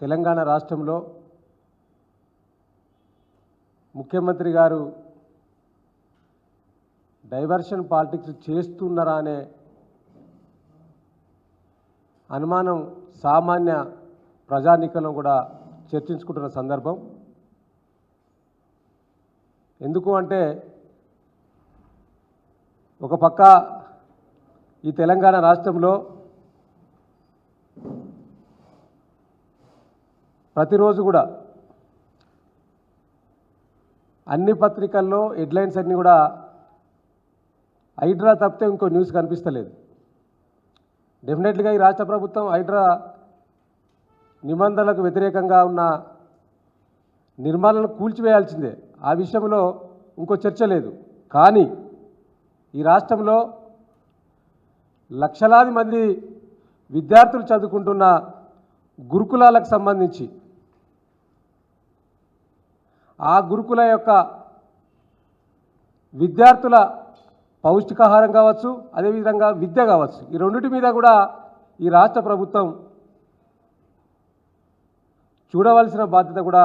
తెలంగాణ రాష్ట్రంలో ముఖ్యమంత్రి గారు డైవర్షన్ పాలిటిక్స్ చేస్తున్నారా అనే అనుమానం సామాన్య ప్రజానీకంలో కూడా చర్చించుకుంటున్న సందర్భం. ఎందుకు అంటే ఒక పక్క ఈ తెలంగాణ రాష్ట్రంలో ప్రతిరోజు కూడా అన్ని పత్రికల్లో హెడ్లైన్స్ అన్నీ కూడా హైడ్రా తప్పితే ఇంకో న్యూస్ కనిపిస్తలేదు. డెఫినెట్లీగా ఈ రాష్ట్ర ప్రభుత్వం హైడ్రా నిబంధనలకు వ్యతిరేకంగా ఉన్న నిర్మాణాలను కూల్చివేయాల్సిందే, ఆ విషయంలో ఇంకో చర్చ లేదు. కానీ ఈ రాష్ట్రంలో లక్షలాది మంది విద్యార్థులు చదువుకుంటున్న గురుకులాలకు సంబంధించి ఆ గురుకుల యొక్క విద్యార్థుల పౌష్టికాహారం కావచ్చు, అదేవిధంగా విద్య కావచ్చు, ఈ రెండింటి మీద కూడా ఈ రాష్ట్ర ప్రభుత్వం చూడవలసిన బాధ్యత కూడా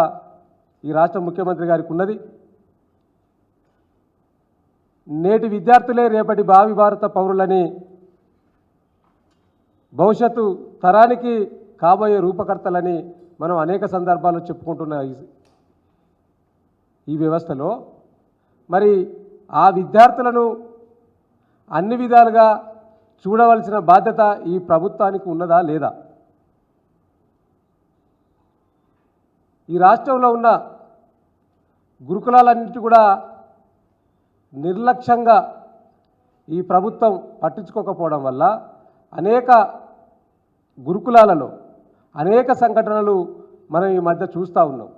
ఈ రాష్ట్ర ముఖ్యమంత్రి గారికి ఉన్నది. నేటి విద్యార్థులే రేపటి భావి భారత పౌరులని, భవిష్యత్తు తరానికి కాబోయే రూపకర్తలని మనం అనేక సందర్భాల్లో చెప్పుకుంటున్న ఈ వ్యవస్థలో మరి ఆ విద్యార్థులను అన్ని విధాలుగా చూడవలసిన బాధ్యత ఈ ప్రభుత్వానికి ఉన్నదా లేదా? ఈ రాష్ట్రంలో ఉన్న గురుకులాలన్నిటి కూడా నిర్లక్ష్యంగా ఈ ప్రభుత్వం పట్టించుకోకపోవడం వల్ల అనేక గురుకులాలలో అనేక సంఘటనలు మనం ఈ మధ్య చూస్తూ ఉన్నాం.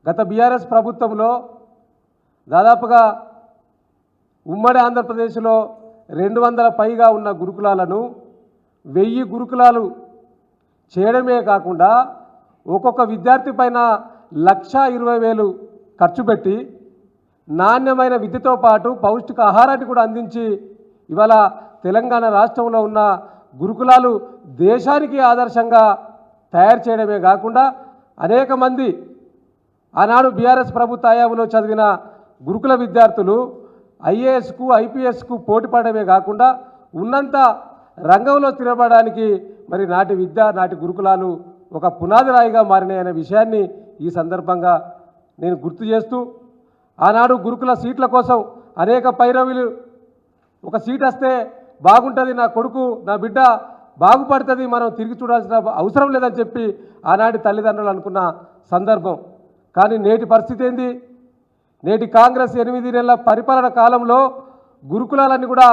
గత బీఆర్ఎస్ ప్రభుత్వంలో దాదాపుగా ఉమ్మడి ఆంధ్రప్రదేశ్లో 200 పైగా ఉన్న గురుకులాలను 1000 గురుకులాలు చేయడమే కాకుండా ఒక్కొక్క విద్యార్థి పైన 1,20,000 ఖర్చు పెట్టి నాణ్యమైన విద్యతో పాటు పౌష్టిక ఆహారాన్ని కూడా అందించి ఇవాళ తెలంగాణ రాష్ట్రంలో ఉన్న గురుకులాలు దేశానికి ఆదర్శంగా తయారు చేయడమే కాకుండా అనేక మంది ఆనాడు బీఆర్ఎస్ ప్రభుత్వ హయాంలో చదివిన గురుకుల విద్యార్థులు ఐఏఎస్కు ఐపీఎస్కు పోటీ పడడమే కాకుండా ఉన్నంత రంగంలో స్థిరపడడానికి మరి నాటి విద్య నాటి గురుకులాలు ఒక పునాది రాయిగా మారినాయనే విషయాన్ని ఈ సందర్భంగా నేను గుర్తు చేస్తూ, ఆనాడు గురుకుల సీట్ల కోసం అనేక పైరవీలు, ఒక సీట్ వస్తే బాగుంటుంది, నా కొడుకు నా బిడ్డ బాగుపడుతుంది, మనం తిరిగి చూడాల్సిన అవసరం లేదని చెప్పి ఆనాటి తల్లిదండ్రులు అనుకున్న సందర్భం. కానీ నేటి పరిస్థితి ఏంది? నేటి కాంగ్రెస్ 8 నెలల పరిపాలన కాలంలో గురుకులాలన్నీ కూడా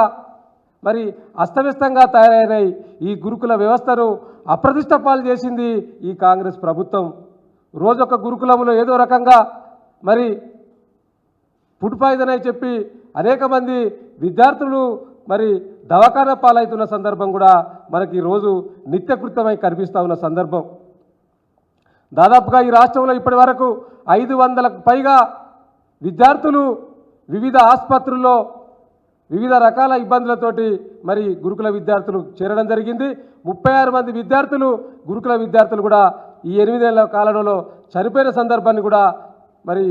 మరి అస్తవ్యస్తంగా తయారైనాయి. ఈ గురుకుల వ్యవస్థను అప్రతిష్ట పాలు చేసింది ఈ కాంగ్రెస్ ప్రభుత్వం. రోజొక గురుకులంలో ఏదో రకంగా మరి ఫుడ్ పాయిజన్ అని చెప్పి అనేక మంది విద్యార్థులు మరి దవాఖానా పాలవుతున్న సందర్భం కూడా మనకి ఈరోజు నిత్యకృత్యమై కనిపిస్తూ ఉన్న సందర్భం. దాదాపుగా ఈ రాష్ట్రంలో ఇప్పటి వరకు 500కు పైగా విద్యార్థులు వివిధ ఆసుపత్రుల్లో వివిధ రకాల ఇబ్బందులతోటి మరి గురుకుల విద్యార్థులు చేరడం జరిగింది. 36 మంది విద్యార్థులు గురుకుల విద్యార్థులు కూడా ఈ 8 నెలల కాలంలో చనిపోయిన సందర్భాన్ని కూడా మరి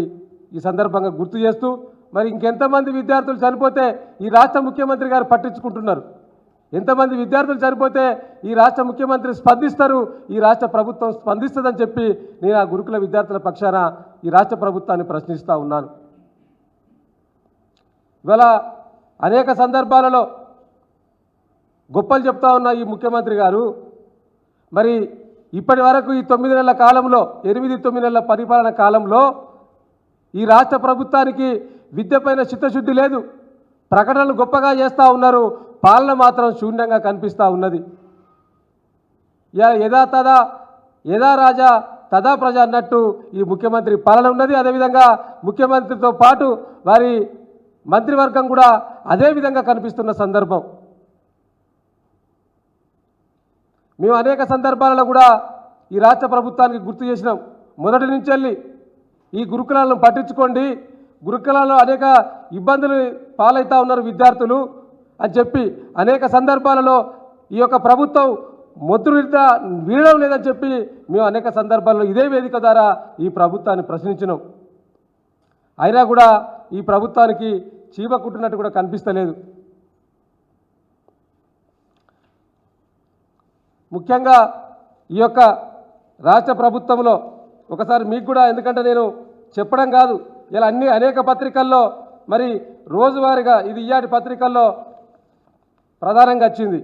ఈ సందర్భంగా గుర్తు చేస్తూ, మరి ఇంకెంతమంది విద్యార్థులు చనిపోతే ఈ రాష్ట్ర ముఖ్యమంత్రి గారు పట్టించుకుంటున్నారు? ఎంతమంది విద్యార్థులు చనిపోతే ఈ రాష్ట్ర ముఖ్యమంత్రి స్పందిస్తారు, ఈ రాష్ట్ర ప్రభుత్వం స్పందిస్తుందని చెప్పి నేను ఆ గురుకుల విద్యార్థుల పక్షాన ఈ రాష్ట్ర ప్రభుత్వాన్ని ప్రశ్నిస్తూ ఉన్నాను. ఇవాళ అనేక సందర్భాలలో గొప్పలు చెప్తా ఉన్న ఈ ముఖ్యమంత్రి గారు మరి ఇప్పటి వరకు ఈ 9 నెలల కాలంలో 8-9 నెలల పరిపాలన కాలంలో ఈ రాష్ట్ర ప్రభుత్వానికి విద్యపైన చిత్తశుద్ధి లేదు. ప్రకటనలు గొప్పగా చేస్తూ ఉన్నారు, పాలన మాత్రం శూన్యంగా కనిపిస్తూ ఉన్నది. యథా రాజా తదా ప్రజ అన్నట్టు ఈ ముఖ్యమంత్రి పాలన ఉన్నది. అదేవిధంగా ముఖ్యమంత్రితో పాటు వారి మంత్రివర్గం కూడా అదేవిధంగా కనిపిస్తున్న సందర్భం. మేము అనేక సందర్భాలలో కూడా ఈ రాష్ట్ర ప్రభుత్వానికి గుర్తు చేసినాం. మొదటి నుంచి వెళ్ళి ఈ గురుకులాలను పట్టించుకోండి, గురుకులాల్లో అనేక ఇబ్బందులు పాలవుతూ ఉన్నారు విద్యార్థులు అని చెప్పి అనేక సందర్భాలలో ఈ యొక్క ప్రభుత్వం మొద్దునిద్ద వీడడం లేదని చెప్పి మేము అనేక సందర్భాల్లో ఇదే వేదిక ద్వారా ఈ ప్రభుత్వాన్ని ప్రశ్నించినాం. అయినా కూడా ఈ ప్రభుత్వానికి చీమ కుట్టినట్టు కూడా కనిపిస్తలేదు. ముఖ్యంగా ఈ యొక్క రాష్ట్ర ప్రభుత్వంలో ఒకసారి మీకు కూడా, ఎందుకంటే నేను చెప్పడం కాదు, ఇలా అనేక పత్రికల్లో మరి రోజువారీగా ఇది ఇయ్యాటి పత్రికల్లో ప్రధానంగా వచ్చింది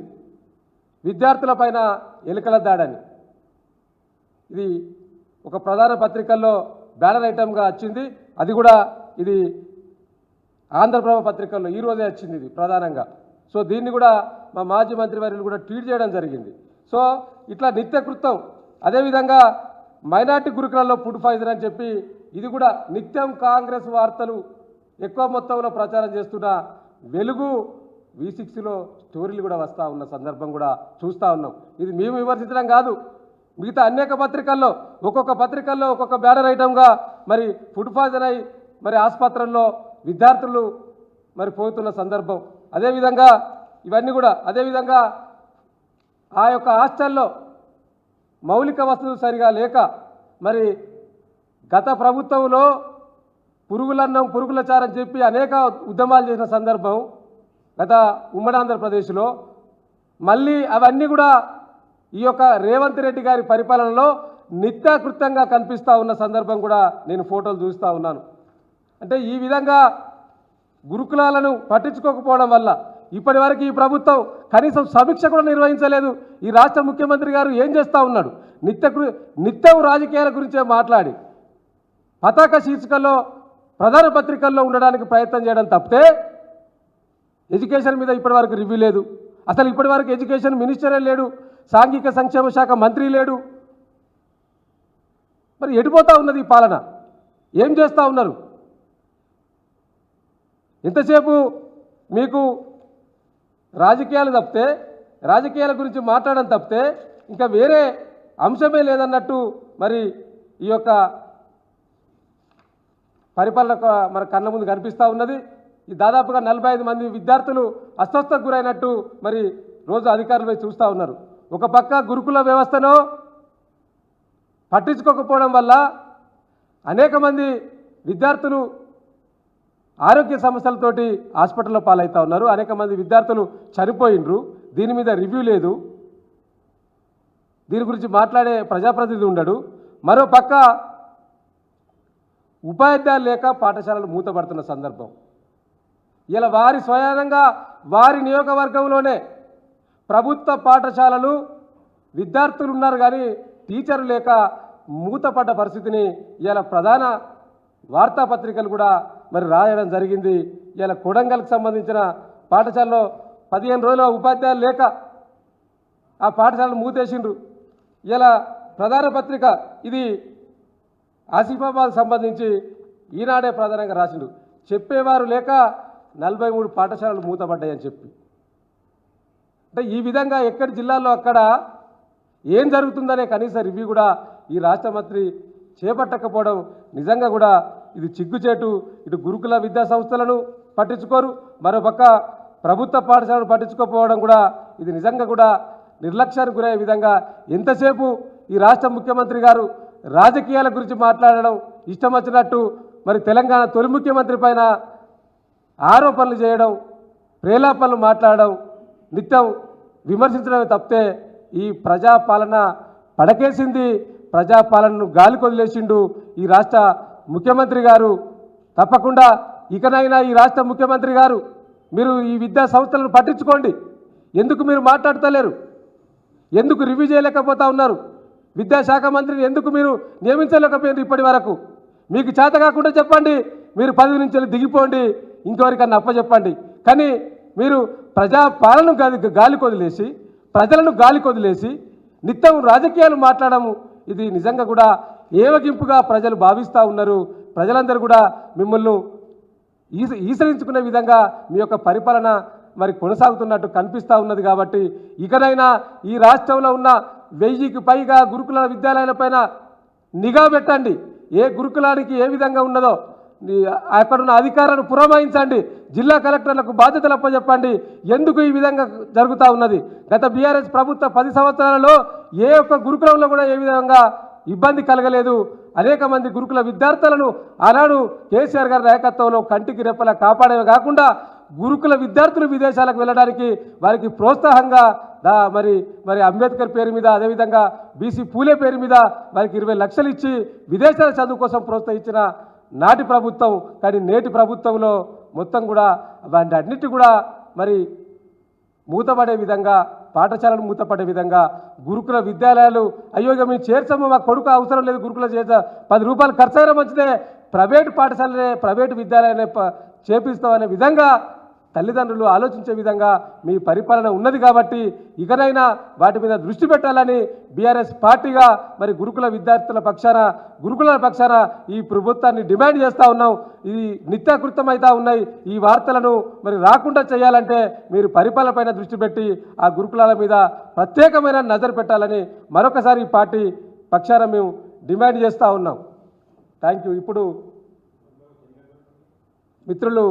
విద్యార్థుల పైన ఎలుకల దాడని. ఇది ఒక ప్రధాన పత్రికల్లో బ్యానర్ ఐటమ్గా వచ్చింది. అది కూడా ఇది ఆంధ్రప్రభ పత్రికల్లో ఈరోజే వచ్చింది ఇది ప్రధానంగా. సో దీన్ని కూడా మా మాజీ మంత్రివర్యులు కూడా ట్వీట్ చేయడం జరిగింది. సో ఇట్లా నిత్యకృత్యం. అదేవిధంగా మైనార్టీ గురుకులలో ఫుడ్ పాయిజన్ అని చెప్పి ఇది కూడా నిత్యం కాంగ్రెస్ వార్తలు ఎక్కువ మొత్తంలో ప్రచారం చేస్తున్న వెలుగు V6లో స్టోరీలు కూడా వస్తూ ఉన్న సందర్భం కూడా చూస్తూ ఉన్నాం. ఇది మేము విమర్శించడం కాదు, మిగతా అనేక పత్రికల్లో ఒక్కొక్క పత్రికల్లో ఒక్కొక్క బ్యానర్ ఐటమ్గా మరి ఫుడ్ పాయిజన్ అయి మరి ఆసుపత్రుల్లో విద్యార్థులు మరి పోతున్న సందర్భం. అదేవిధంగా ఇవన్నీ కూడా, అదేవిధంగా ఆ యొక్క హాస్టల్లో మౌలిక వసతులు సరిగా లేక మరి గత ప్రభుత్వంలో పురుగులన్నం పురుగుల చారని చెప్పి అనేక ఉద్యమాలు చేసిన సందర్భం గత ఉమ్మడి ఆంధ్రప్రదేశ్లో. మళ్ళీ అవన్నీ కూడా ఈ యొక్క రేవంత్ రెడ్డి గారి పరిపాలనలో నిత్యకృత్యంగా కనిపిస్తూ ఉన్న సందర్భం కూడా నేను ఫోటోలు చూస్తూ ఉన్నాను. అంటే ఈ విధంగా గురుకులాలను పట్టించుకోకపోవడం వల్ల ఇప్పటి వరకు ఈ ప్రభుత్వం కనీసం సమీక్ష కూడా నిర్వహించలేదు. ఈ రాష్ట్ర ముఖ్యమంత్రి గారు ఏం చేస్తూ ఉన్నాడు? నిత్యం రాజకీయాల గురించే మాట్లాడి పతాక శీర్షికల్లో ప్రధాన పత్రికల్లో ఉండడానికి ప్రయత్నం చేయడం తప్పితే ఎడ్యుకేషన్ మీద ఇప్పటి వరకు రివ్యూ లేదు. అసలు ఇప్పటి వరకు ఎడ్యుకేషన్ మినిస్టరే లేడు, సాంఘిక సంక్షేమ శాఖ మంత్రి లేడు. మరి ఎడిపోతూ ఉన్నది ఈ పాలన? ఏం చేస్తూ ఉన్నారు? ఎంతసేపు మీకు రాజకీయాలు తప్పితే, రాజకీయాల గురించి మాట్లాడడం తప్పితే ఇంకా వేరే అంశమే లేదన్నట్టు మరి ఈ యొక్క పరిపాలన మన కళ్ళ ముందు కనిపిస్తూ ఉన్నది. ఈ దాదాపుగా 45 మంది విద్యార్థులు అస్వస్థకు గురైనట్టు మరి రోజు అధికారులు చూస్తూ ఉన్నారు. ఒక పక్క గురుకుల వ్యవస్థను పట్టించుకోకపోవడం వల్ల అనేక మంది విద్యార్థులు ఆరోగ్య సమస్యలతోటి హాస్పిటల్లో పాలవుతూ ఉన్నారు. అనేక మంది విద్యార్థులు చనిపోయినరు. దీని మీద రివ్యూ లేదు, దీని గురించి మాట్లాడే ప్రజాప్రతినిధి ఉండడు. మరో పక్క ఉపాధ్యాయులు లేక పాఠశాలలు మూతపడుతున్న సందర్భం. ఇలా వారి స్వయంగా వారి నియోజకవర్గంలోనే ప్రభుత్వ పాఠశాలలు విద్యార్థులు ఉన్నారు కానీ టీచర్లు లేక మూతపడ్డ పరిస్థితిని ఇలా ప్రధాన వార్తాపత్రికలు కూడా మరి రాయడం జరిగింది. ఇలా కొడంగల్కి సంబంధించిన పాఠశాలలో 15 రోజుల ఉపాధ్యాయులు లేక ఆ పాఠశాలను మూతేసిండ్రు. ఇలా ప్రధాన పత్రిక ఇది ఆసిఫాబాద్ సంబంధించి ఈనాడే ప్రధానంగా రాసిండు. చెప్పేవారు లేక 43 పాఠశాలలు మూతపడ్డాయని చెప్పి. అంటే ఈ విధంగా ఎక్కడి జిల్లాల్లో అక్కడ ఏం జరుగుతుందనే కనీస రివ్యూ కూడా ఈ రాష్ట్ర మంత్రి చేపట్టకపోవడం నిజంగా కూడా ఇది చిగ్గుచేటు. ఇటు గురుకుల విద్యా సంస్థలను పట్టించుకోరు, మరోపక్క ప్రభుత్వ పాఠశాలను పట్టించుకోకపోవడం కూడా ఇది నిజంగా కూడా నిర్లక్ష్యానికి గురయ్యే విధంగా. ఎంతసేపు ఈ రాష్ట్ర ముఖ్యమంత్రి గారు రాజకీయాల గురించి మాట్లాడడం ఇష్టం వచ్చినట్టు, మరి తెలంగాణ తొలి ముఖ్యమంత్రి పైన ఆరోపణలు చేయడం, ప్రేలాపనలు మాట్లాడడం, నిత్యం విమర్శించడమే తప్పితే ఈ ప్రజాపాలన పడకేసింది, ప్రజాపాలనను గాలి కొదిలేసిండు ఈ రాష్ట్ర ముఖ్యమంత్రి గారు. తప్పకుండా ఇకనైనా ఈ రాష్ట్ర ముఖ్యమంత్రి గారు మీరు ఈ విద్యా సంస్థలను పట్టించుకోండి. ఎందుకు మీరు మాట్లాడతలేరు? ఎందుకు రివ్యూ చేయలేకపోతా ఉన్నారు? విద్యాశాఖ మంత్రిని ఎందుకు మీరు నియమించలేకపోయారు ఇప్పటి వరకు? మీకు చేత కాకుండా చెప్పండి, మీరు పదవి నుంచి దిగిపోండి, ఇంకెవరికన్నా అప్పచెప్పండి. కానీ మీరు ప్రజాపాలన గాలి కొదిలేసి, ప్రజలను గాలి కొదిలేసి నిత్యం రాజకీయాలు మాట్లాడము ఇది నిజంగా కూడా ఏవగింపుగా ప్రజలు భావిస్తూ ఉన్నారు. ప్రజలందరూ కూడా మిమ్మల్ని ఈసరించుకునే విధంగా మీ యొక్క పరిపాలన మరి కొనసాగుతున్నట్టు కనిపిస్తూ ఉన్నది. కాబట్టి ఇకనైనా ఈ రాష్ట్రంలో ఉన్న 1000కి పైగా గురుకుల విద్యాలయాలపైన నిఘా పెట్టండి. ఏ గురుకులానికి ఏ విధంగా ఉన్నదో అక్కడున్న అధికారులను పురమాయించండి, జిల్లా కలెక్టర్లకు బాధ్యతలు అప్పచెప్పండి. ఎందుకు ఈ విధంగా జరుగుతూ ఉన్నది? గత బీఆర్ఎస్ ప్రభుత్వ 10 సంవత్సరాలలో ఏ ఒక్క గురుకులంలో కూడా ఏ విధంగా ఇబ్బంది కలగలేదు. అనేక మంది గురుకుల విద్యార్థులను ఆనాడు కేసీఆర్ గారి నాయకత్వంలో కంటికి రెప్పలా కాపాడేవి కాకుండా గురుకుల విద్యార్థులు విదేశాలకు వెళ్ళడానికి వారికి ప్రోత్సాహంగా మరి అంబేద్కర్ పేరు మీద, అదేవిధంగా బీసీ పూలే పేరు మీద వారికి 20 లక్షలు ఇచ్చి విదేశాల చదువు కోసం ప్రోత్సహించిన నాటి ప్రభుత్వం. కానీ నేటి ప్రభుత్వంలో మొత్తం కూడా వాటన్నిటి కూడా మరి మూతపడే విధంగా, పాఠశాలలు మూతపడే విధంగా, గురుకుల విద్యాలయాలు అయ్యో ఇక మేము చేర్చాము, మా కొడుకు అవసరం లేదు గురుకుల చేర్చా, 10 రూపాయలు ఖర్చు అయినా మంచిదే, ప్రైవేటు పాఠశాలనే ప్రైవేటు విద్యాలయాలనే చేపిస్తామనే విధంగా తల్లిదండ్రులు ఆలోచించే విధంగా మీ పరిపాలన ఉన్నది. కాబట్టి ఇకనైనా వాటి మీద దృష్టి పెట్టాలని బీఆర్ఎస్ పార్టీగా మరి గురుకుల విద్యార్థుల పక్షాన, గురుకుల పక్షాన ఈ ప్రభుత్వాన్ని డిమాండ్ చేస్తూ ఉన్నాం. ఇది నిత్యాకృతమవుతూ ఉన్నాయి. ఈ వార్తలను మరి రాకుండా చేయాలంటే మీరు పరిపాలనపైన దృష్టి పెట్టి ఆ గురుకులాల మీద ప్రత్యేకమైన నజరు పెట్టాలని మరొకసారి ఈ పార్టీ పక్షాన మేము డిమాండ్ చేస్తూ ఉన్నాం. Thank you. ఇప్పుడు మిత్రులు